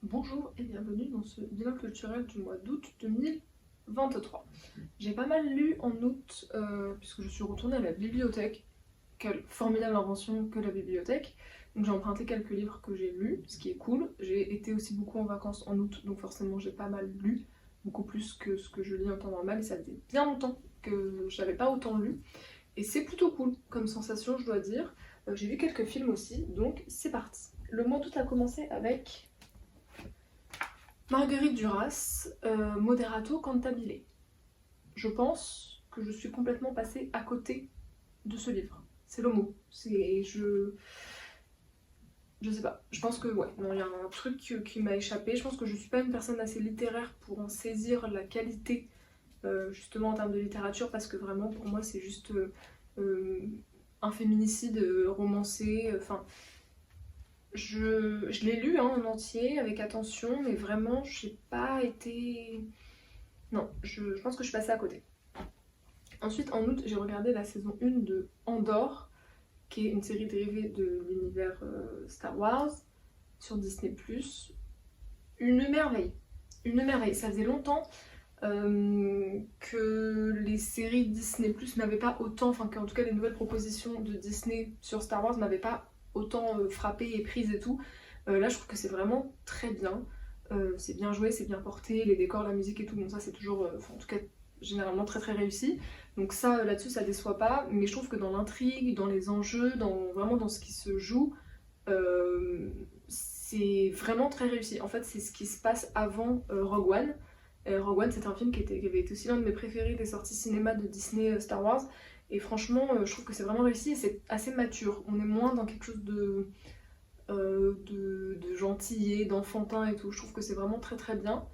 Bonjour et bienvenue dans ce bilan culturel du mois d'août 2023. J'ai pas mal lu en août puisque je suis retournée à la bibliothèque. Quelle formidable invention que la bibliothèque. Donc j'ai emprunté quelques livres que j'ai lus, ce qui est cool. J'ai été aussi beaucoup en vacances en août, donc forcément j'ai pas mal lu, beaucoup plus que ce que je lis en temps normal, et ça faisait bien longtemps que j'avais pas autant lu. Et c'est plutôt cool comme sensation, je dois dire. J'ai vu quelques films aussi, donc c'est parti. Le mois d'août a commencé avec Marguerite Duras, Moderato Cantabile. Je pense que je suis complètement passée à côté de ce livre. C'est le mot. Je sais pas. Je pense que ouais, non, il y a un truc qui m'a échappé. Je pense que je suis pas une personne assez littéraire pour en saisir la qualité, justement en termes de littérature, parce que vraiment pour moi c'est juste un féminicide romancé. Enfin, je l'ai lu en entier avec attention, mais vraiment j'ai pas été. Non, je pense que je suis passée à côté. Ensuite, en août, j'ai regardé la saison 1 de Andor, qui est une série dérivée de l'univers Star Wars sur Disney+. Une merveille. Une merveille. Ça faisait longtemps que les séries Disney+ m'avaient pas autant, enfin qu'en tout cas les nouvelles propositions de Disney sur Star Wars m'avaient pas autant frappé et prise et tout. Là, je trouve que c'est vraiment très bien. C'est bien joué, c'est bien porté, les décors, la musique et tout, bon ça c'est toujours, en tout cas généralement très très réussi. Donc ça, là-dessus, ça déçoit pas, mais je trouve que dans l'intrigue, dans les enjeux, vraiment dans ce qui se joue, c'est vraiment très réussi. En fait, c'est ce qui se passe avant Rogue One. Rogue One, c'est un film qui avait été aussi l'un de mes préférés des sorties cinéma de Disney Star Wars, et franchement, je trouve que c'est vraiment réussi et c'est assez mature. On est moins dans quelque chose de gentillet, d'enfantin et tout. Je trouve que c'est vraiment très très bien.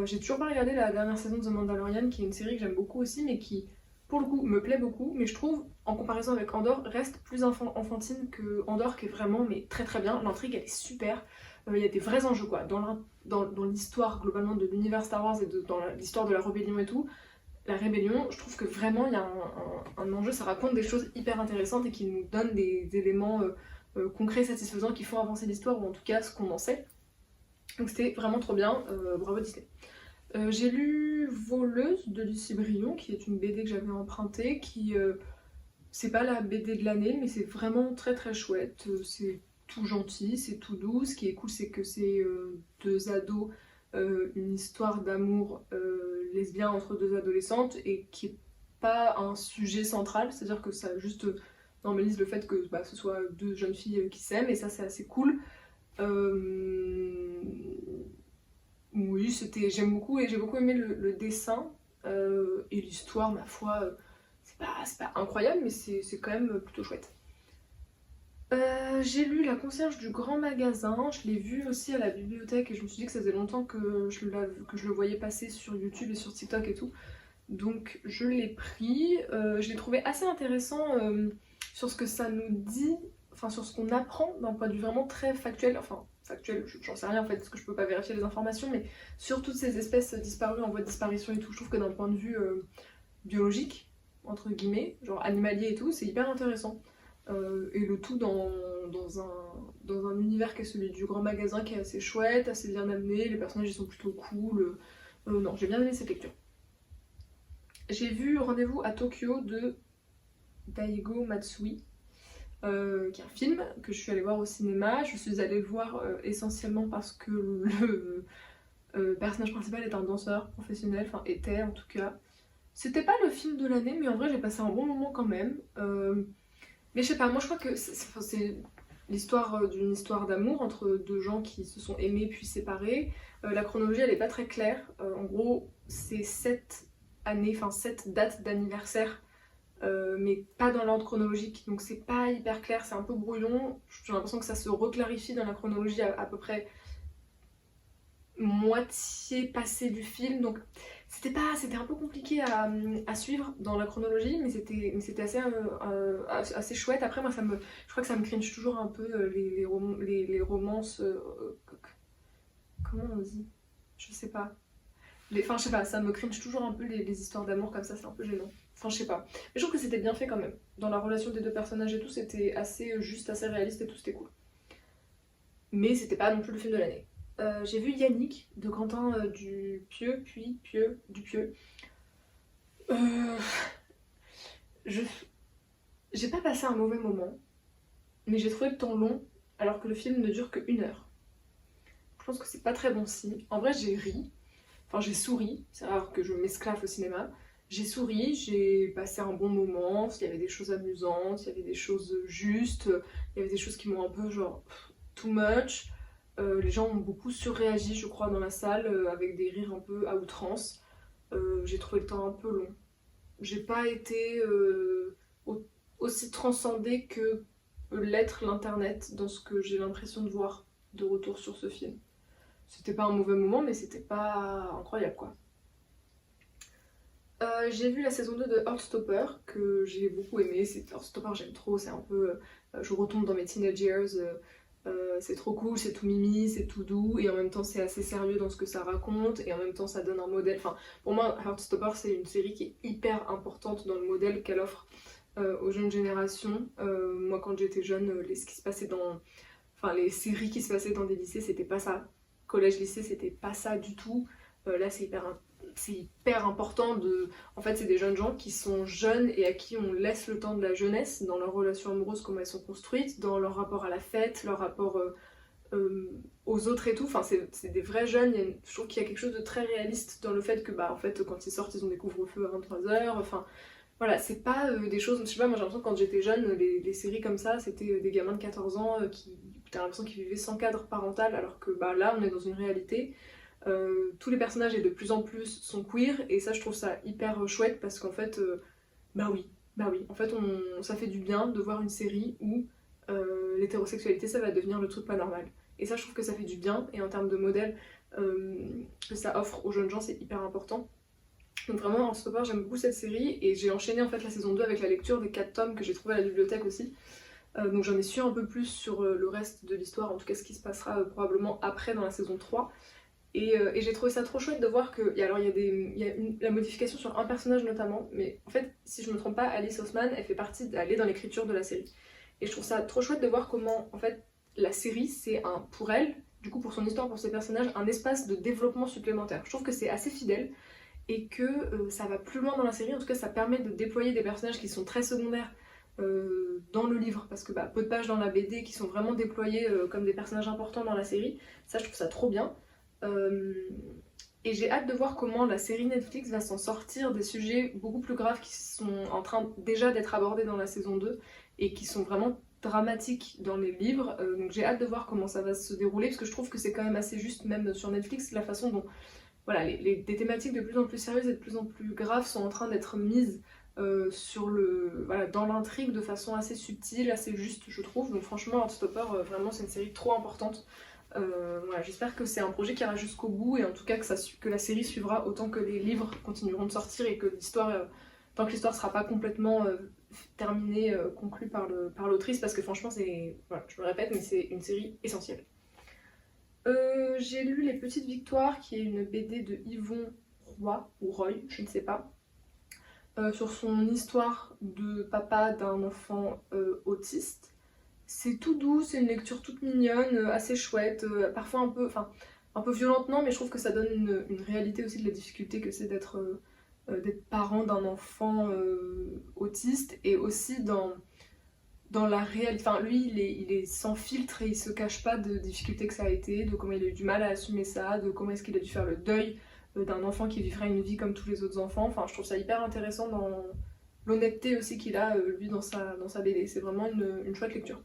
J'ai toujours pas regardé la dernière saison de The Mandalorian, qui est une série que j'aime beaucoup aussi, mais qui, pour le coup, me plaît beaucoup. Mais je trouve, en comparaison avec Andor, reste plus enfantine que Andor, qui est vraiment mais très très bien. L'intrigue, elle est super. Il y a des vrais enjeux, quoi. Dans l'histoire, globalement, de l'univers Star Wars et dans l'histoire de la rébellion et tout, la rébellion, je trouve que vraiment, il y a un enjeu. Ça raconte des choses hyper intéressantes et qui nous donne des éléments concrets, satisfaisants, qui font avancer l'histoire, ou en tout cas, ce qu'on en sait. Donc c'était vraiment trop bien, bravo Disney. J'ai lu Voleuse de Lucie Brion, qui est une BD que j'avais empruntée, c'est pas la BD de l'année, mais c'est vraiment très très chouette. C'est tout gentil, c'est tout doux. Ce qui est cool, c'est que c'est deux ados, une histoire d'amour lesbien entre deux adolescentes, et qui est pas un sujet central, c'est-à-dire que ça juste normalise le fait que ce soit deux jeunes filles qui s'aiment, et ça c'est assez cool. Oui, j'aime beaucoup et j'ai beaucoup aimé le dessin et l'histoire, ma foi, c'est pas incroyable, mais c'est quand même plutôt chouette. J'ai lu La concierge du grand magasin, je l'ai vu aussi à la bibliothèque et je me suis dit que ça faisait longtemps que je le voyais passer sur YouTube et sur TikTok et tout. Donc je l'ai pris, je l'ai trouvé assez intéressant sur ce que ça nous dit, enfin sur ce qu'on apprend d'un point de vue vraiment très factuel, enfin factuel, j'en sais rien en fait parce que je peux pas vérifier les informations, mais sur toutes ces espèces disparues en voie de disparition et tout, je trouve que d'un point de vue biologique, entre guillemets, genre animalier et tout, c'est hyper intéressant. Et le tout dans un univers qui est celui du grand magasin, qui est assez chouette, assez bien amené, les personnages ils sont plutôt cool. Non, j'ai bien aimé cette lecture. J'ai vu Rendez-vous à Tokyo de Daigo Matsui, qui est un film que je suis allée voir au cinéma. Je suis allée le voir essentiellement parce que le personnage principal est un danseur professionnel, enfin était en tout cas. C'était pas le film de l'année, mais en vrai j'ai passé un bon moment quand même. Mais je sais pas, moi je crois que c'est l'histoire d'une histoire d'amour entre deux gens qui se sont aimés puis séparés. La chronologie elle est pas très claire. En gros, c'est 7 années, enfin 7 dates d'anniversaire, mais pas dans l'ordre chronologique, donc c'est pas hyper clair, c'est un peu brouillon. J'ai l'impression que ça se reclarifie dans la chronologie à peu près moitié passée du film, donc c'était un peu compliqué à suivre dans la chronologie, mais c'était assez chouette. Après moi je crois que ça me cringe toujours un peu les romances, comment on dit, je sais pas. Enfin, je sais pas, ça me cringe toujours un peu les histoires d'amour comme ça, c'est un peu gênant. Enfin, je sais pas. Mais je trouve que c'était bien fait quand même. Dans la relation des deux personnages et tout, c'était assez juste, assez réaliste et tout, c'était cool. Mais c'était pas non plus le film de l'année. J'ai vu Yannick de Quentin Dupieux, Dupieux. Euh, je... J'ai pas passé un mauvais moment, mais j'ai trouvé le temps long alors que le film ne dure que 1 heure. Je pense que c'est pas très bon signe. En vrai, j'ai ri, enfin j'ai souri, c'est rare que je m'esclaffe au cinéma. J'ai souri, j'ai passé un bon moment, il y avait des choses amusantes, il y avait des choses justes, il y avait des choses qui m'ont un peu genre too much. Les gens ont beaucoup surréagi, je crois, dans la salle, avec des rires un peu à outrance. J'ai trouvé le temps un peu long. J'ai pas été aussi transcendée que peut l'être l'internet dans ce que j'ai l'impression de voir de retour sur ce film. C'était pas un mauvais moment, mais c'était pas incroyable quoi. J'ai vu la saison 2 de Heartstopper que j'ai beaucoup aimé. Heartstopper, j'aime trop, c'est un peu. Je retombe dans mes teenage years. C'est trop cool, c'est tout mimi, c'est tout doux, et en même temps c'est assez sérieux dans ce que ça raconte, et en même temps ça donne un modèle. Enfin, pour moi, Heartstopper c'est une série qui est hyper importante dans le modèle qu'elle offre aux jeunes générations. Moi, quand j'étais jeune, ce qui se passait dans. Enfin, les séries qui se passaient dans des lycées, c'était pas ça. Collège-lycée, c'était pas ça du tout. Là, c'est hyper important de. En fait, c'est des jeunes gens qui sont jeunes et à qui on laisse le temps de la jeunesse dans leurs relations amoureuses, comment elles sont construites, dans leur rapport à la fête, leur rapport aux autres et tout. Enfin, c'est des vrais jeunes. Je trouve qu'il y a quelque chose de très réaliste dans le fait que, bah, en fait, quand ils sortent, ils ont des couvre-feux à 23 h. Enfin, voilà, c'est pas des choses. Je sais pas, moi j'ai l'impression que quand j'étais jeune, les séries comme ça, c'était des gamins de 14 ans qui. T'as l'impression qu'ils vivaient sans cadre parental, alors que bah, là, on est dans une réalité. Tous les personnages et de plus en plus sont queer, et ça, je trouve ça hyper chouette parce qu'en fait, bah oui, en fait, ça fait du bien de voir une série où l'hétérosexualité, ça va devenir le truc pas normal. Et ça, je trouve que ça fait du bien, et en termes de modèle que ça offre aux jeunes gens, c'est hyper important. Donc vraiment, en stopper, j'aime beaucoup cette série, et j'ai enchaîné en fait la saison 2 avec la lecture des 4 tomes que j'ai trouvé à la bibliothèque aussi. Donc j'en ai su un peu plus sur le reste de l'histoire, en tout cas ce qui se passera probablement après dans la saison 3. Et j'ai trouvé ça trop chouette de voir que. Alors il y a la modification sur un personnage notamment, mais en fait, si je me trompe pas, Alice Oseman, elle est dans l'écriture de la série. Et je trouve ça trop chouette de voir comment, en fait, la série, c'est pour elle, du coup pour son histoire, pour ses personnages, un espace de développement supplémentaire. Je trouve que c'est assez fidèle et que ça va plus loin dans la série. En tout cas, ça permet de déployer des personnages qui sont très secondaires dans le livre, parce que peu de pages dans la BD qui sont vraiment déployés comme des personnages importants dans la série. Ça, je trouve ça trop bien. Euh, et j'ai hâte de voir comment la série Netflix va s'en sortir des sujets beaucoup plus graves qui sont en train déjà d'être abordés dans la saison 2 et qui sont vraiment dramatiques dans les livres. Donc j'ai hâte de voir comment ça va se dérouler, parce que je trouve que c'est quand même assez juste, même sur Netflix, la façon dont voilà, des thématiques de plus en plus sérieuses et de plus en plus graves sont en train d'être mises voilà, dans l'intrigue de façon assez subtile, assez juste, je trouve. Donc franchement, Heartstopper, vraiment c'est une série trop importante. Voilà, j'espère que c'est un projet qui ira jusqu'au bout, et en tout cas que la série suivra autant que les livres continueront de sortir, et que l'histoire, tant que l'histoire sera pas complètement terminée, conclue par l'autrice, parce que franchement, voilà, je me répète, mais c'est une série essentielle. J'ai lu Les Petites Victoires, qui est une BD de Yvon Roy, ou Roy, je ne sais pas, sur son histoire de papa d'un enfant autiste. C'est tout doux, c'est une lecture toute mignonne, assez chouette, parfois un peu violente, non, mais je trouve que ça donne une réalité aussi de la difficulté que c'est d'être parent d'un enfant autiste, et aussi dans la réalité. Enfin, lui, il est sans filtre et il se cache pas de difficultés que ça a été, de comment il a eu du mal à assumer ça, de comment est-ce qu'il a dû faire le deuil d'un enfant qui vivrait une vie comme tous les autres enfants. Enfin, je trouve ça hyper intéressant dans l'honnêteté aussi qu'il a, lui, dans sa BD. C'est vraiment une chouette lecture.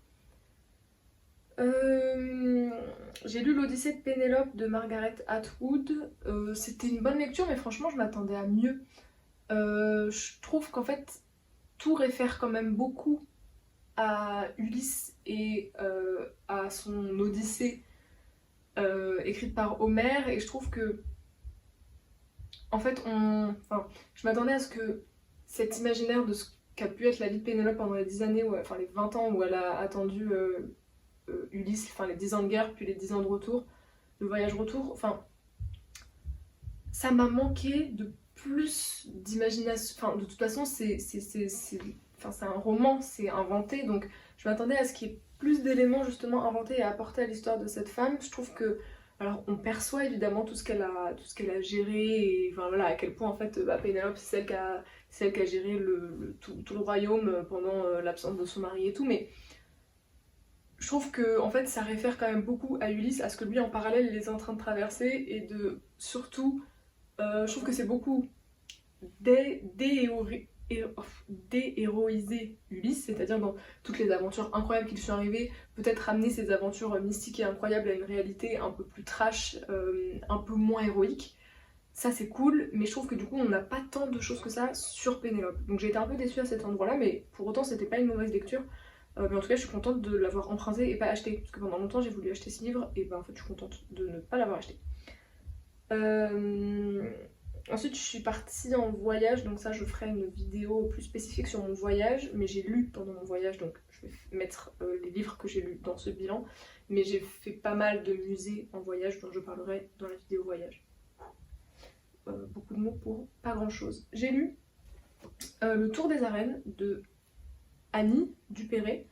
J'ai lu l'Odyssée de Pénélope de Margaret Atwood. C'était une bonne lecture, mais franchement, je m'attendais à mieux. Je trouve qu'en fait, tout réfère quand même beaucoup à Ulysse et à son Odyssée écrite par Homère, et je trouve que, en fait, enfin, je m'attendais à ce que cet imaginaire de ce qu'a pu être la vie de Pénélope pendant les 10 années, enfin les 20 ans où elle a attendu Ulysse, enfin les 10 ans de guerre, puis les 10 ans de retour, le voyage retour, enfin, ça m'a manqué de plus d'imagination. Enfin, de toute façon, c'est un roman, c'est inventé, donc je m'attendais à ce qu'il y ait plus d'éléments justement inventés et apportés à l'histoire de cette femme. Je trouve que Alors on perçoit évidemment tout ce qu'elle a géré, et enfin voilà, à quel point en fait Pénélope c'est celle qui a géré tout le royaume pendant l'absence de son mari et tout, mais je trouve que en fait ça réfère quand même beaucoup à Ulysse, à ce que lui en parallèle il est en train de traverser, et de surtout, je trouve que c'est beaucoup déhéroïser Ulysse, c'est-à-dire dans toutes les aventures incroyables qui lui sont arrivées, peut-être ramener ces aventures mystiques et incroyables à une réalité un peu plus trash, un peu moins héroïque. Ça c'est cool, mais je trouve que du coup on n'a pas tant de choses que ça sur Pénélope. Donc j'ai été un peu déçue à cet endroit-là, mais pour autant c'était pas une mauvaise lecture. Mais en tout cas je suis contente de l'avoir emprunté et pas acheté, parce que pendant longtemps j'ai voulu acheter ce livre, et ben en fait je suis contente de ne pas l'avoir acheté. Euh... Ensuite, je suis partie en voyage, donc ça, je ferai une vidéo plus spécifique sur mon voyage, mais j'ai lu pendant mon voyage, donc je vais mettre les livres que j'ai lus dans ce bilan, mais j'ai fait pas mal de musées en voyage, dont je parlerai dans la vidéo voyage. Beaucoup de mots pour pas grand chose. J'ai lu Le Tour des arènes de Annie Dupéré,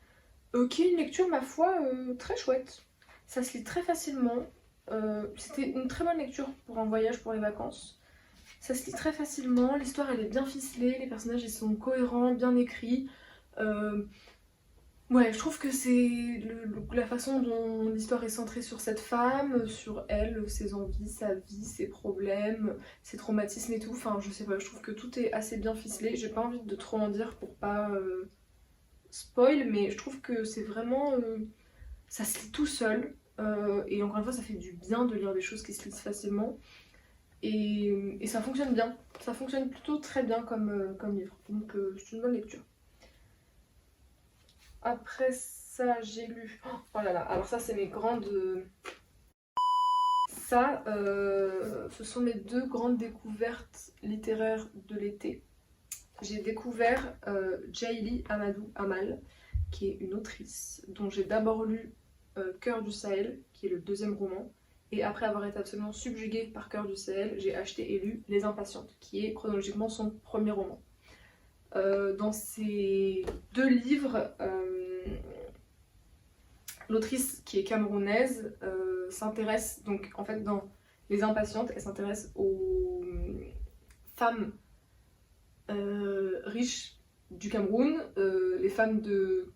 qui est une lecture, ma foi, très chouette. Ça se lit très facilement. C'était une très bonne lecture pour un voyage, pour les vacances. Ça se lit très facilement, l'histoire elle est bien ficelée, les personnages ils sont cohérents, bien écrits. Ouais, je trouve que c'est la façon dont l'histoire est centrée sur cette femme, sur elle, ses envies, sa vie, ses problèmes, ses traumatismes et tout. Enfin, je sais pas, je trouve que tout est assez bien ficelé. J'ai pas envie de trop en dire pour pas spoil, mais je trouve que c'est vraiment... ça se lit tout seul. Et encore une fois, ça fait du bien de lire des choses qui se lisent facilement. Et ça fonctionne bien. Ça fonctionne plutôt très bien comme livre. Donc c'est une bonne lecture. Après ça, j'ai lu... Oh là là, alors ça c'est mes grandes... Ça, ce sont mes deux grandes découvertes littéraires de l'été. J'ai découvert Jayli Amadou Amal, qui est une autrice, dont j'ai d'abord lu Cœur du Sahel, qui est le deuxième roman. Et après avoir été absolument subjuguée par Cœur du Sahel, j'ai acheté et lu Les Impatientes, qui est chronologiquement son premier roman. Dans ces deux livres, l'autrice, qui est camerounaise, s'intéresse, donc en fait dans Les Impatientes, elle s'intéresse aux femmes riches du Cameroun, les femmes de...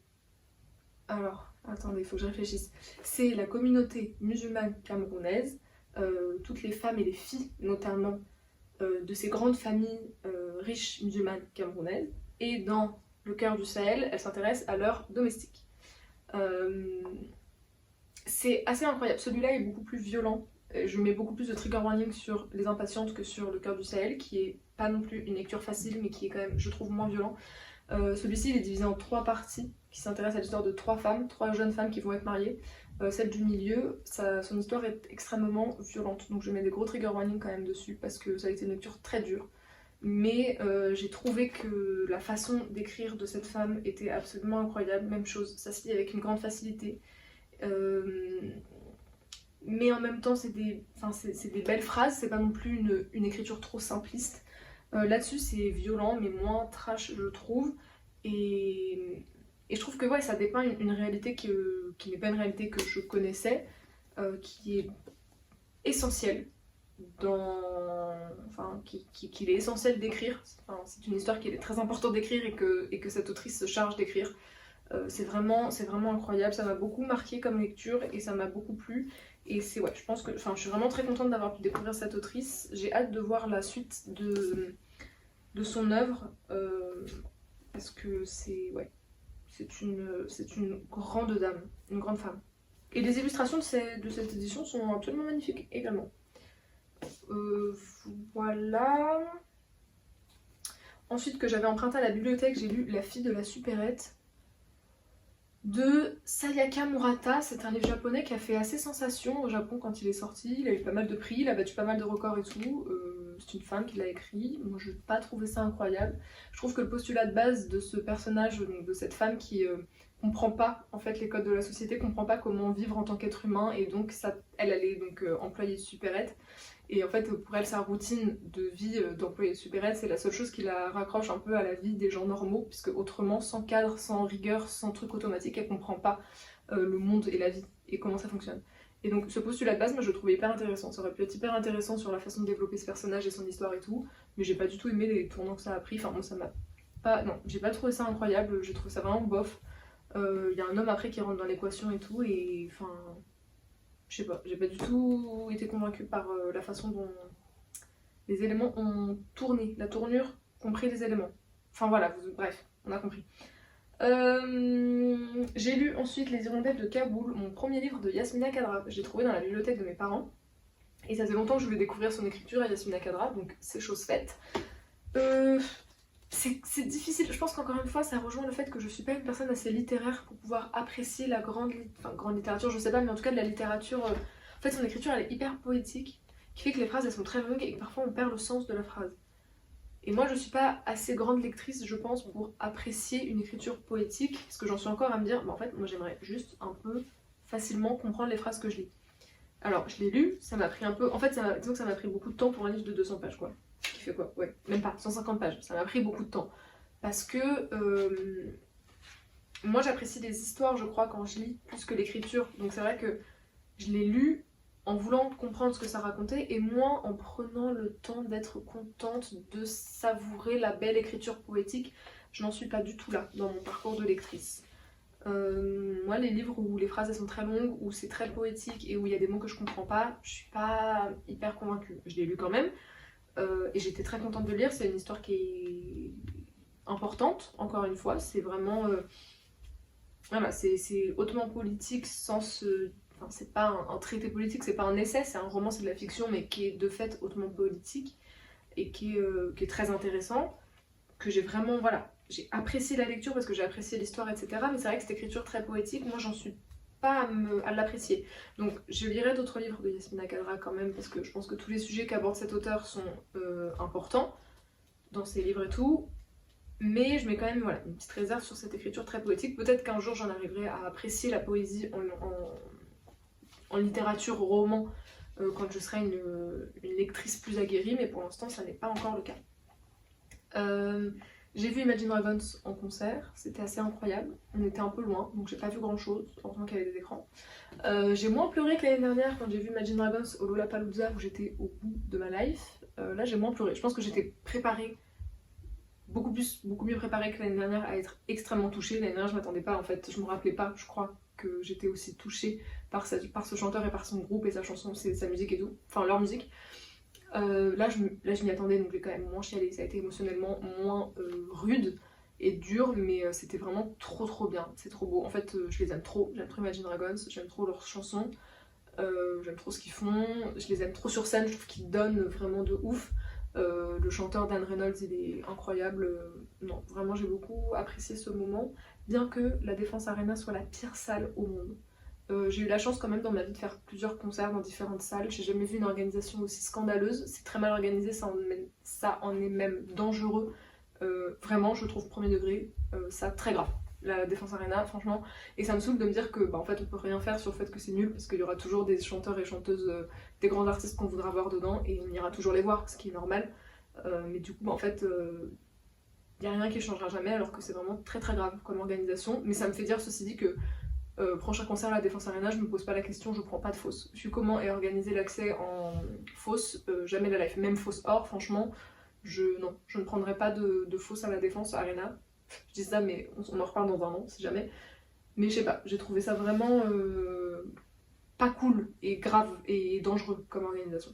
Alors, attendez, il faut que je réfléchisse. C'est la communauté musulmane camerounaise, toutes les femmes et les filles notamment de ces grandes familles riches musulmanes camerounaises. Et dans Le Cœur du Sahel, elle s'intéresse à leurs domestiques. C'est assez incroyable. Celui-là est beaucoup plus violent. Je mets beaucoup plus de trigger warning sur Les Impatientes que sur Le Cœur du Sahel, qui est pas non plus une lecture facile, mais qui est quand même, je trouve, moins violent. Celui-ci il est divisé en 3 parties qui s'intéressent à l'histoire de 3 femmes, 3 jeunes femmes qui vont être mariées. Celle du milieu, son histoire est extrêmement violente, donc je mets des gros trigger warnings quand même dessus parce que ça a été une lecture très dure. Mais j'ai trouvé que la façon d'écrire de cette femme était absolument incroyable. Même chose, ça se lit avec une grande facilité. Mais en même temps c'est des belles phrases, c'est pas non plus une écriture trop simpliste. Là-dessus c'est violent mais moins trash je trouve, et je trouve que ouais, ça dépeint une réalité qui n'est pas une réalité que je connaissais, qui est essentielle qu'il est essentiel d'écrire. Enfin, c'est une histoire qu'il est très important d'écrire et que cette autrice se charge d'écrire. C'est vraiment incroyable, ça m'a beaucoup marqué comme lecture et ça m'a beaucoup plu. Et c'est ouais, je suis vraiment très contente d'avoir pu découvrir cette autrice. J'ai hâte de voir la suite de son œuvre, parce que c'est une grande dame, une grande femme. Et les illustrations de cette édition sont absolument magnifiques également. Voilà. Ensuite, que j'avais emprunté à la bibliothèque, j'ai lu La fille de la supérette de Sayaka Murata. C'est un livre japonais qui a fait assez sensation au Japon quand il est sorti. Il a eu pas mal de prix, il a battu pas mal de records et tout. C'est une femme qui l'a écrit. Moi, je n'ai pas trouvé ça incroyable. Je trouve que le postulat de base de ce personnage, donc de cette femme qui comprend pas en fait les codes de la société, comprend pas comment vivre en tant qu'être humain, et donc elle est donc employée de supérette. Et en fait, pour elle, sa routine de vie d'employée de supérette, c'est la seule chose qui la raccroche un peu à la vie des gens normaux, puisque autrement, sans cadre, sans rigueur, sans truc automatique, elle comprend pas le monde et la vie et comment ça fonctionne. Et donc ce postulat de base, moi je le trouvais hyper intéressant. Ça aurait pu être hyper intéressant sur la façon de développer ce personnage et son histoire et tout, mais j'ai pas du tout aimé les tournants que ça a pris. Enfin moi ça m'a pas... Non, j'ai pas trouvé ça incroyable, j'ai trouvé ça vraiment bof. Y a un homme après qui rentre dans l'équation et tout, et enfin... Je sais pas, j'ai pas du tout été convaincue par la façon dont les éléments ont tourné, la tournure qu'ont pris les éléments. Enfin voilà, bref, on a compris. J'ai lu ensuite Les Hirondelles de Kaboul, mon premier livre de Yasmina Khadra. Je l'ai trouvé dans la bibliothèque de mes parents. Et ça faisait longtemps que je voulais découvrir son écriture à Yasmina Khadra, donc c'est chose faite. C'est difficile, je pense qu'encore une fois ça rejoint le fait que je suis pas une personne assez littéraire pour pouvoir apprécier la grande littérature, je sais pas, mais en tout cas de la littérature. En fait son écriture elle est hyper poétique, qui fait que les phrases elles sont très longues et que parfois on perd le sens de la phrase. Et moi je suis pas assez grande lectrice je pense pour apprécier une écriture poétique, parce que j'en suis encore à me dire, bah en fait moi j'aimerais juste un peu facilement comprendre les phrases que je lis. Alors je l'ai lu, ça m'a pris un peu, en fait disons que ça m'a pris beaucoup de temps pour un livre de 200 pages quoi. Qui fait quoi? Ouais, même pas, 150 pages, ça m'a pris beaucoup de temps. Parce que moi j'apprécie les histoires je crois quand je lis plus que l'écriture, donc c'est vrai que je l'ai lu en voulant comprendre ce que ça racontait et moins en prenant le temps d'être contente de savourer la belle écriture poétique. Je n'en suis pas du tout là dans mon parcours de lectrice. Moi les livres où les phrases elles sont très longues, où c'est très poétique et où il y a des mots que je comprends pas, je suis pas hyper convaincue. Je l'ai lu quand même et j'étais très contente de le lire, c'est une histoire qui est importante, encore une fois, c'est vraiment... voilà, c'est hautement politique sans se... Enfin, c'est pas un traité politique, c'est pas un essai, c'est un roman, c'est de la fiction, mais qui est de fait hautement politique et qui est très intéressant, que j'ai vraiment, voilà, j'ai apprécié la lecture parce que j'ai apprécié l'histoire, etc. Mais c'est vrai que cette écriture très poétique, moi j'en suis pas à l'apprécier. Donc je lirai d'autres livres de Yasmina Khadra quand même, parce que je pense que tous les sujets qu'aborde cet auteur sont importants dans ses livres et tout. Mais je mets quand même voilà, une petite réserve sur cette écriture très poétique. Peut-être qu'un jour j'en arriverai à apprécier la poésie en littérature, roman, quand je serai une lectrice plus aguerrie, mais pour l'instant ça n'est pas encore le cas. J'ai vu Imagine Dragons en concert, c'était assez incroyable. On était un peu loin, donc j'ai pas vu grand chose, heureusement qu'il y avait des écrans. J'ai moins pleuré que l'année dernière quand j'ai vu Imagine Dragons au Lollapalooza où j'étais au bout de ma life. Là j'ai moins pleuré, je pense que j'étais préparée beaucoup mieux préparée que l'année dernière à être extrêmement touchée. L'année dernière je m'attendais pas, en fait je me rappelais pas, je crois que j'étais aussi touchée par ce chanteur et par son groupe et sa chanson, sa musique et tout, enfin leur musique. Là je m'y attendais, donc j'ai quand même moins chialé, ça a été émotionnellement moins rude et dur, mais c'était vraiment trop bien, c'est trop beau. En fait je les aime trop, j'aime trop Imagine Dragons, j'aime trop leurs chansons, j'aime trop ce qu'ils font, je les aime trop sur scène, je trouve qu'ils donnent vraiment de ouf. Le chanteur Dan Reynolds il est incroyable, non vraiment j'ai beaucoup apprécié ce moment, bien que la Défense Arena soit la pire salle au monde. J'ai eu la chance quand même dans ma vie de faire plusieurs concerts dans différentes salles, j'ai jamais vu une organisation aussi scandaleuse, c'est très mal organisé, ça en est même dangereux, vraiment je trouve premier degré, ça très grave. La Défense Arena, franchement, et ça me saoule de me dire que bah, en fait on peut rien faire sur le fait que c'est nul parce qu'il y aura toujours des chanteurs et chanteuses, des grands artistes qu'on voudra voir dedans et on ira toujours les voir, ce qui est normal, mais du coup bah, en fait il n'y a rien qui changera jamais alors que c'est vraiment très grave comme organisation, mais ça me fait dire ceci dit que prochain concert à la Défense Arena, je me pose pas la question, je prends pas de fausse. Vu comment est organisé l'accès en fausse, jamais la life, même fausse or, franchement, je ne prendrai pas de fausse à la Défense Arena. Je dis ça, mais on en reparle dans un an, si jamais. Mais je sais pas, j'ai trouvé ça vraiment pas cool et grave et dangereux comme organisation.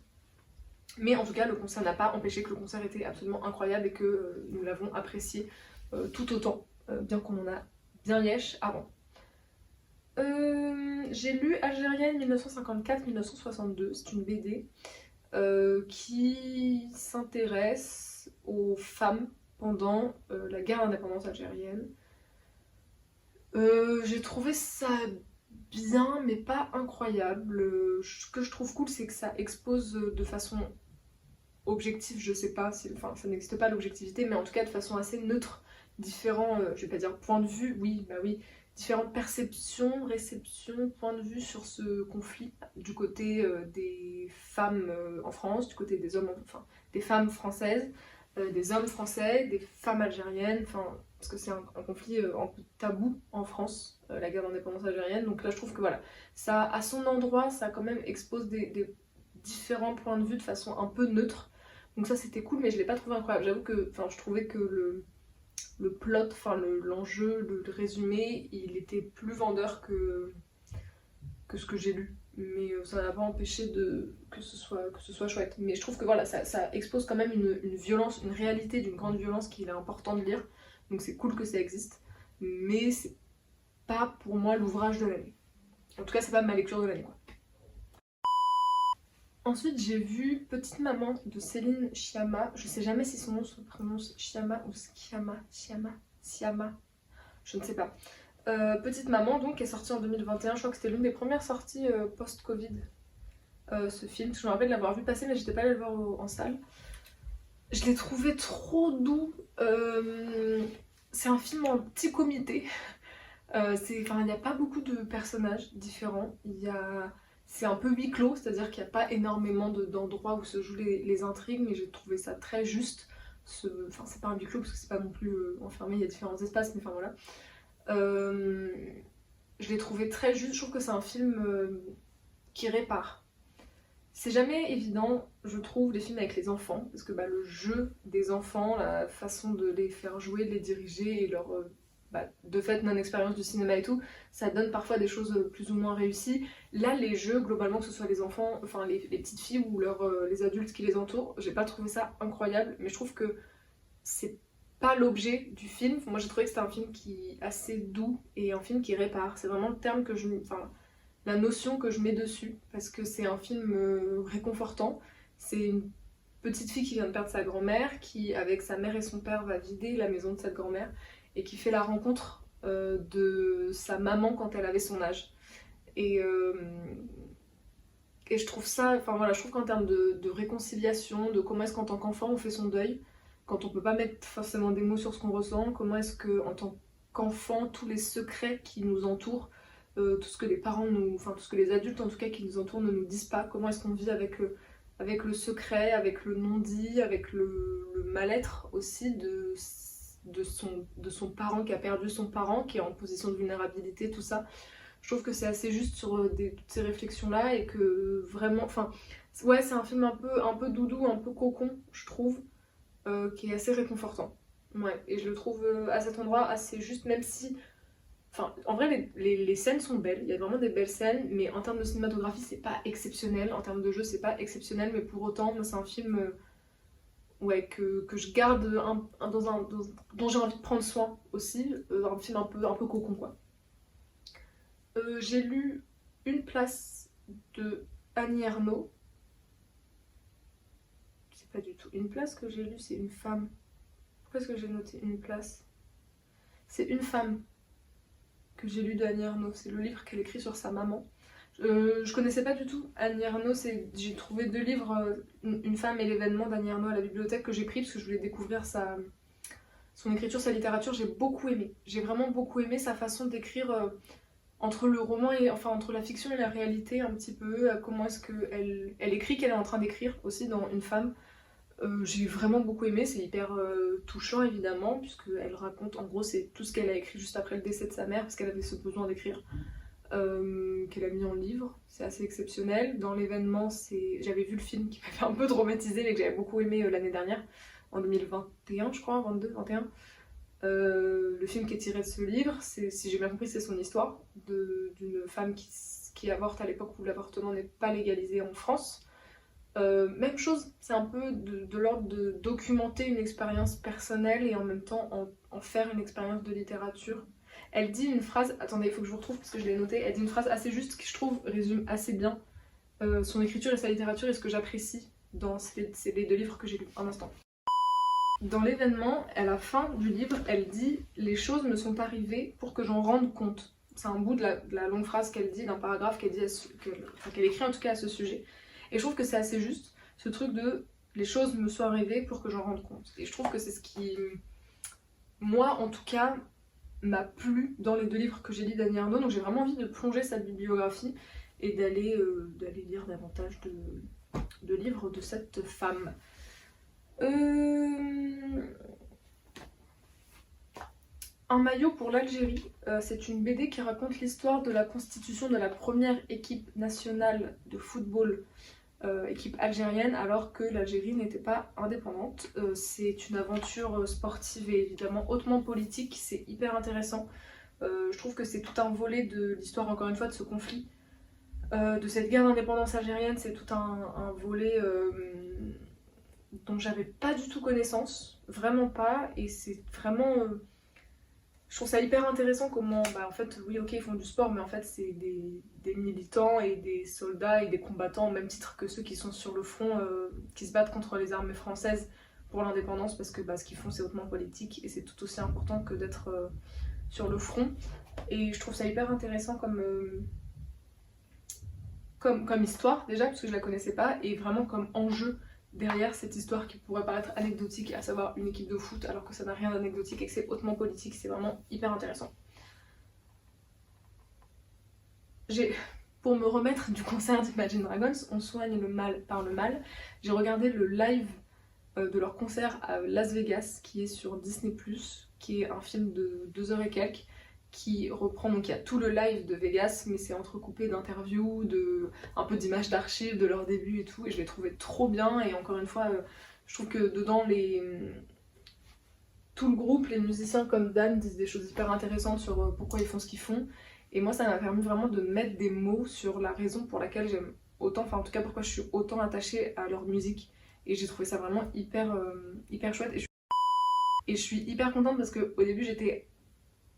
Mais en tout cas, le concert n'a pas empêché que le concert était absolument incroyable et que nous l'avons apprécié tout autant, bien qu'on en a bien lièche avant. J'ai lu Algérienne 1954-1962, c'est une BD qui s'intéresse aux femmes pendant la guerre d'indépendance algérienne. J'ai trouvé ça bien mais pas incroyable. Ce que je trouve cool c'est que ça expose de façon objective, je sais pas, enfin ça n'existe pas l'objectivité, mais en tout cas de façon assez neutre, différents, je vais pas dire point de vue, oui, bah oui, différentes perceptions, réceptions, points de vue sur ce conflit du côté des femmes en France, du côté des hommes, enfin des femmes françaises, des hommes français, des femmes algériennes, enfin parce que c'est un conflit un peu tabou en France, la guerre d'indépendance algérienne. Donc là je trouve que voilà, ça à son endroit, ça quand même expose des différents points de vue de façon un peu neutre. Donc ça c'était cool, mais je l'ai pas trouvé incroyable. J'avoue que je trouvais que le plot, l'enjeu, le résumé, il était plus vendeur que ce que j'ai lu. Mais ça n'a pas empêché que ce soit chouette. Mais je trouve que voilà, ça expose quand même une violence, une réalité d'une grande violence qu'il est important de lire. Donc c'est cool que ça existe. Mais c'est pas pour moi l'ouvrage de l'année. En tout cas, c'est pas ma lecture de l'année, quoi. Ensuite, j'ai vu Petite Maman de Céline Sciamma. Je sais jamais si son nom se prononce Sciamma ou Sciamma. Je ne sais pas. Petite Maman, donc, qui est sortie en 2021. Je crois que c'était l'une des premières sorties post-Covid, ce film. Je me rappelle de l'avoir vu passer, mais j'étais pas allée le voir en salle. Je l'ai trouvé trop doux. C'est un film en petit comité. Il n'y a pas beaucoup de personnages différents. C'est un peu huis clos, c'est-à-dire qu'il n'y a pas énormément d'endroits où se jouent les intrigues, mais j'ai trouvé ça très juste. C'est pas un huis clos parce que c'est pas non plus enfermé, il y a différents espaces, mais enfin voilà. Je l'ai trouvé très juste, je trouve que c'est un film qui répare. C'est jamais évident, je trouve, les films avec les enfants, parce que le jeu des enfants, la façon de les faire jouer, de les diriger et leur de fait non-expérience du cinéma et tout, ça donne parfois des choses plus ou moins réussies. Là, les jeux, globalement, que ce soit les enfants, enfin les petites filles ou les adultes qui les entourent, j'ai pas trouvé ça incroyable, mais je trouve que c'est pas l'objet du film. Moi, j'ai trouvé que c'était un film qui est assez doux et un film qui répare. C'est vraiment le terme que la notion que je mets dessus, parce que c'est un film réconfortant. C'est une petite fille qui vient de perdre sa grand-mère, qui, avec sa mère et son père, va vider la maison de cette grand-mère, et qui fait la rencontre de sa maman quand elle avait son âge. Et je trouve ça, je trouve qu'en termes de réconciliation, de comment est-ce qu'en tant qu'enfant on fait son deuil, quand on peut pas mettre forcément des mots sur ce qu'on ressent, comment est-ce qu'en tant qu'enfant, tous les secrets qui nous entourent, tout ce que les parents tout ce que les adultes en tout cas qui nous entourent ne nous disent pas, comment est-ce qu'on vit avec le secret, avec le non-dit, avec le mal-être aussi de son parent qui a perdu son parent, qui est en position de vulnérabilité, tout ça. Je trouve que c'est assez juste sur toutes ces réflexions-là et que vraiment, ouais, c'est un film un peu doudou, un peu cocon, je trouve, qui est assez réconfortant. Ouais, et je le trouve à cet endroit assez juste, même si, en vrai, les scènes sont belles, il y a vraiment des belles scènes, mais en termes de cinématographie, c'est pas exceptionnel, en termes de jeu, c'est pas exceptionnel, mais pour autant, moi, c'est un film ouais, que je garde dont j'ai envie de prendre soin aussi, un film un peu cocon, quoi. J'ai lu Une place de Annie Ernaux. C'est pas du tout une place que j'ai lu, c'est une femme. Pourquoi est-ce que j'ai noté une place? C'est Une femme que j'ai lu d'Annie Ernaux. C'est le livre qu'elle écrit sur sa maman. Je connaissais pas du tout Annie Ernaux. J'ai trouvé 2 livres, Une femme et l'événement d'Annie Ernaux à la bibliothèque que j'ai pris parce que je voulais découvrir son écriture, sa littérature. J'ai beaucoup aimé. J'ai vraiment beaucoup aimé sa façon d'écrire. Entre le roman et entre la fiction et la réalité un petit peu, comment est-ce qu'elle écrit, qu'elle est en train d'écrire aussi dans Une femme. J'ai vraiment beaucoup aimé, c'est hyper touchant évidemment, puisqu'elle raconte, en gros c'est tout ce qu'elle a écrit juste après le décès de sa mère, parce qu'elle avait ce besoin d'écrire, qu'elle a mis en livre, c'est assez exceptionnel. Dans l'événement, j'avais vu le film qui m'avait un peu traumatisé mais que j'avais beaucoup aimé l'année dernière, en 2021 je crois, 22, 21. Le film qui est tiré de ce livre, si j'ai bien compris, c'est son histoire d'une femme qui avorte à l'époque où l'avortement n'est pas légalisé en France. Même chose, c'est un peu de l'ordre de documenter une expérience personnelle et en même temps en faire une expérience de littérature. Elle dit une phrase, attendez, il faut que je vous retrouve parce que je l'ai notée, elle dit une phrase assez juste qui je trouve résume assez bien son écriture et sa littérature et ce que j'apprécie dans les 2 livres que j'ai lus. Un instant. Dans l'événement, à la fin du livre, elle dit « Les choses me sont arrivées pour que j'en rende compte ». C'est un bout de la longue phrase qu'elle dit, d'un paragraphe qu'elle écrit en tout cas à ce sujet. Et je trouve que c'est assez juste, ce truc de « Les choses me sont arrivées pour que j'en rende compte ». Et je trouve que c'est ce qui, moi en tout cas, m'a plu dans les 2 livres que j'ai lus d'Annie Ernaux. Donc j'ai vraiment envie de plonger sa bibliographie et d'aller lire davantage de livres de cette femme. Un maillot pour l'Algérie, c'est une BD qui raconte l'histoire de la constitution de la première équipe nationale de football, équipe algérienne, alors que l'Algérie n'était pas indépendante. C'est une aventure sportive et évidemment hautement politique, c'est hyper intéressant. Je trouve que c'est tout un volet de l'histoire, encore une fois, de ce conflit, de cette guerre d'indépendance algérienne. C'est tout un volet dont j'avais pas du tout connaissance, vraiment pas, et c'est vraiment... je trouve ça hyper intéressant comment, en fait, oui, ok, ils font du sport, mais en fait, c'est des militants et des soldats et des combattants, au même titre que ceux qui sont sur le front, qui se battent contre les armées françaises pour l'indépendance, parce que ce qu'ils font, c'est hautement politique et c'est tout aussi important que d'être sur le front. Et je trouve ça hyper intéressant comme histoire, déjà, parce que je la connaissais pas, et vraiment comme enjeu derrière cette histoire qui pourrait paraître anecdotique, à savoir une équipe de foot, alors que ça n'a rien d'anecdotique et que c'est hautement politique, c'est vraiment hyper intéressant. Pour me remettre du concert d'Imagine Dragons, On soigne le mal par le mal, j'ai regardé le live de leur concert à Las Vegas, qui est sur Disney+, qui est un film de 2 heures et quelques, qui reprend, donc il y a tout le live de Vegas, mais c'est entrecoupé d'interviews, un peu d'images d'archives de leur début et tout, et je l'ai trouvé trop bien, et encore une fois, je trouve que dedans, tout le groupe, les musiciens comme Dan, disent des choses hyper intéressantes sur pourquoi ils font ce qu'ils font, et moi ça m'a permis vraiment de mettre des mots sur la raison pour laquelle j'aime autant, enfin en tout cas pourquoi je suis autant attachée à leur musique, et j'ai trouvé ça vraiment hyper chouette, et je suis hyper contente parce qu'au début j'étais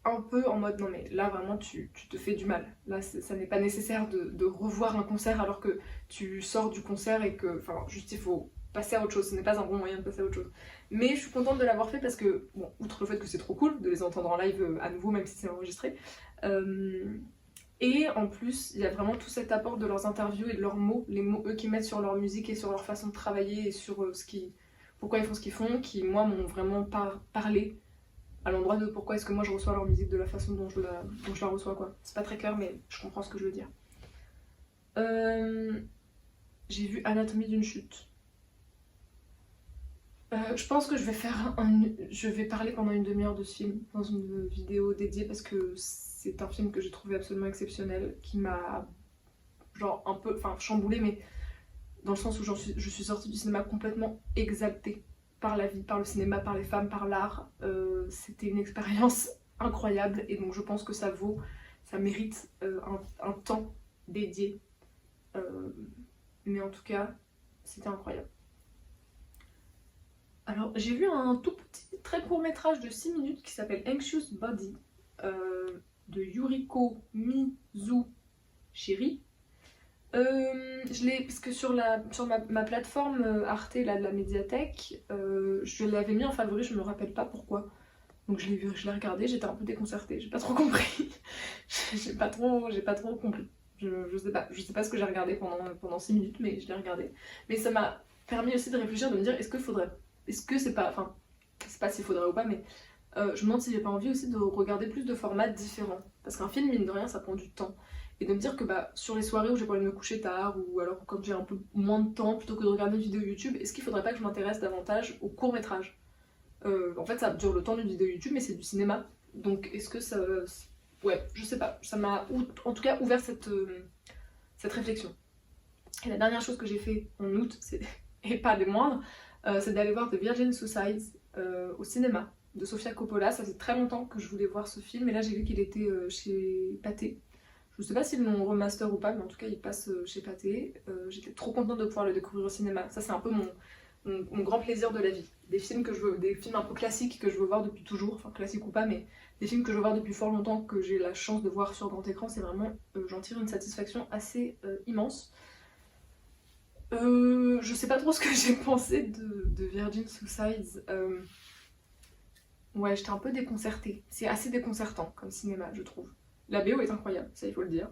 un peu en mode non mais là vraiment tu te fais du mal, là ça n'est pas nécessaire de revoir un concert alors que tu sors du concert et que, enfin juste il faut passer à autre chose, ce n'est pas un bon moyen de passer à autre chose. Mais je suis contente de l'avoir fait parce que, bon, outre le fait que c'est trop cool de les entendre en live à nouveau même si c'est enregistré, et en plus il y a vraiment tout cet apport de leurs interviews et de leurs mots, les mots eux qui mettent sur leur musique et sur leur façon de travailler et sur pourquoi ils font ce qu'ils font, qui moi m'ont vraiment parlé à l'endroit de pourquoi est-ce que moi je reçois leur musique de la façon dont je la reçois, quoi. C'est pas très clair, mais je comprends ce que je veux dire. J'ai vu Anatomie d'une chute. Je pense que je vais parler pendant une demi-heure de ce film dans une vidéo dédiée parce que c'est un film que j'ai trouvé absolument exceptionnel, qui m'a genre un peu, enfin chamboulé, mais dans le sens où je suis sortie du cinéma complètement exaltée par la vie, par le cinéma, par les femmes, par l'art. C'était une expérience incroyable et donc je pense que ça mérite un temps dédié. Mais en tout cas, c'était incroyable. Alors j'ai vu un tout petit, très court métrage de 6 minutes qui s'appelle Anxious Body de Yuriko Mizushiri. Je l'ai, parce que sur ma plateforme Arte, là, de la médiathèque, je l'avais mis en favori, je me rappelle pas pourquoi. Donc je l'ai vu, je l'ai regardé, j'étais un peu déconcertée, j'ai pas trop compris. j'ai pas trop compris. Je sais pas ce que j'ai regardé pendant 6 minutes, mais je l'ai regardé. Mais ça m'a permis aussi de réfléchir, de me dire est-ce que c'est pas, enfin, c'est pas s'il faudrait ou pas, mais je me demande si j'ai pas envie aussi de regarder plus de formats différents. Parce qu'un film, mine de rien, ça prend du temps. Et de me dire que sur les soirées où j'ai pas envie de me coucher tard, ou alors quand j'ai un peu moins de temps, plutôt que de regarder une vidéo YouTube, est-ce qu'il faudrait pas que je m'intéresse davantage aux courts-métrages? En fait, ça dure le temps d'une vidéo YouTube, mais c'est du cinéma. Donc est-ce que ça... Ouais, je sais pas. Ça m'a en tout cas ouvert cette réflexion. Et la dernière chose que j'ai fait en août, et pas des moindres, c'est d'aller voir The Virgin Suicides au cinéma de Sofia Coppola. Ça fait très longtemps que je voulais voir ce film, et là j'ai vu qu'il était chez Pathé. Je sais pas s'ils l'ont remaster ou pas, mais en tout cas il passe chez Pathé. J'étais trop contente de pouvoir le découvrir au cinéma. Ça c'est un peu mon grand plaisir de la vie. Des films un peu classiques que je veux voir depuis toujours, enfin classiques ou pas, mais des films que je veux voir depuis fort longtemps, que j'ai la chance de voir sur grand écran, c'est vraiment, j'en tire une satisfaction assez immense. Je sais pas trop ce que j'ai pensé de Virgin Suicides. Ouais, j'étais un peu déconcertée. C'est assez déconcertant comme cinéma, je trouve. La BO est incroyable, ça il faut le dire.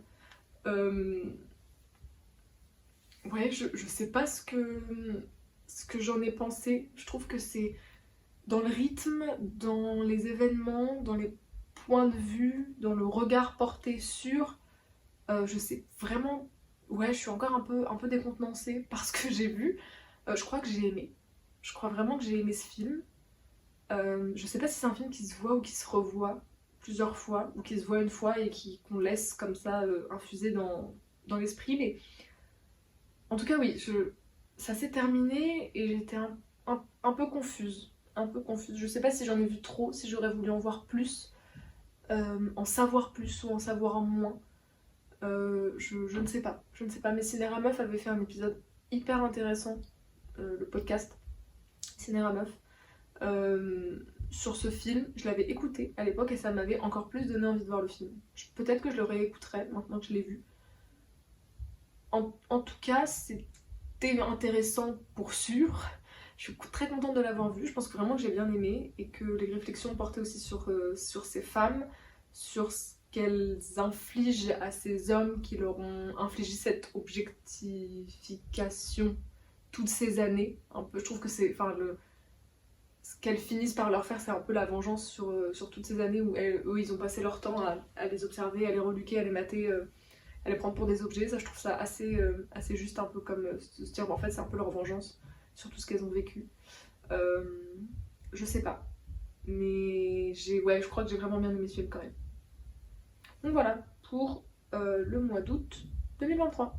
Ouais, je sais pas ce que j'en ai pensé. Je trouve que c'est dans le rythme, dans les événements, dans les points de vue, dans le regard porté sur... je sais vraiment... Ouais, je suis encore un peu décontenancée par ce que j'ai vu. Je crois que j'ai aimé. Je crois vraiment que j'ai aimé ce film. Je sais pas si c'est un film qui se voit ou qui se revoit plusieurs fois, ou qui se voit une fois et qu'on laisse comme ça infuser dans l'esprit, mais en tout cas oui, ça s'est terminé et j'étais un peu confuse. Un peu confuse. Je sais pas si j'en ai vu trop, si j'aurais voulu en voir plus, en savoir plus ou en savoir moins. Je ne sais pas. Je ne sais pas. Mais Cinéra Meuf avait fait un épisode hyper intéressant, le podcast Cinéra Meuf, sur ce film. Je l'avais écouté à l'époque et ça m'avait encore plus donné envie de voir le film. Peut-être que je le réécouterai maintenant que je l'ai vu. En tout cas, c'était intéressant pour sûr. Je suis très contente de l'avoir vu. Je pense que vraiment que j'ai bien aimé et que les réflexions portaient aussi sur ces femmes, sur ce qu'elles infligent à ces hommes qui leur ont infligé cette objectification toutes ces années. Un peu, je trouve que c'est, enfin, ce qu'elles finissent par leur faire, c'est un peu la vengeance sur toutes ces années où eux, ils ont passé leur temps à les observer, à les reluquer, à les mater. À les prendre pour des objets, ça je trouve ça assez juste, un peu comme se dire en fait c'est un peu leur vengeance sur tout ce qu'elles ont vécu. Je sais pas, mais ouais, je crois que j'ai vraiment bien aimé ce film quand même. Donc voilà pour le mois d'août 2023.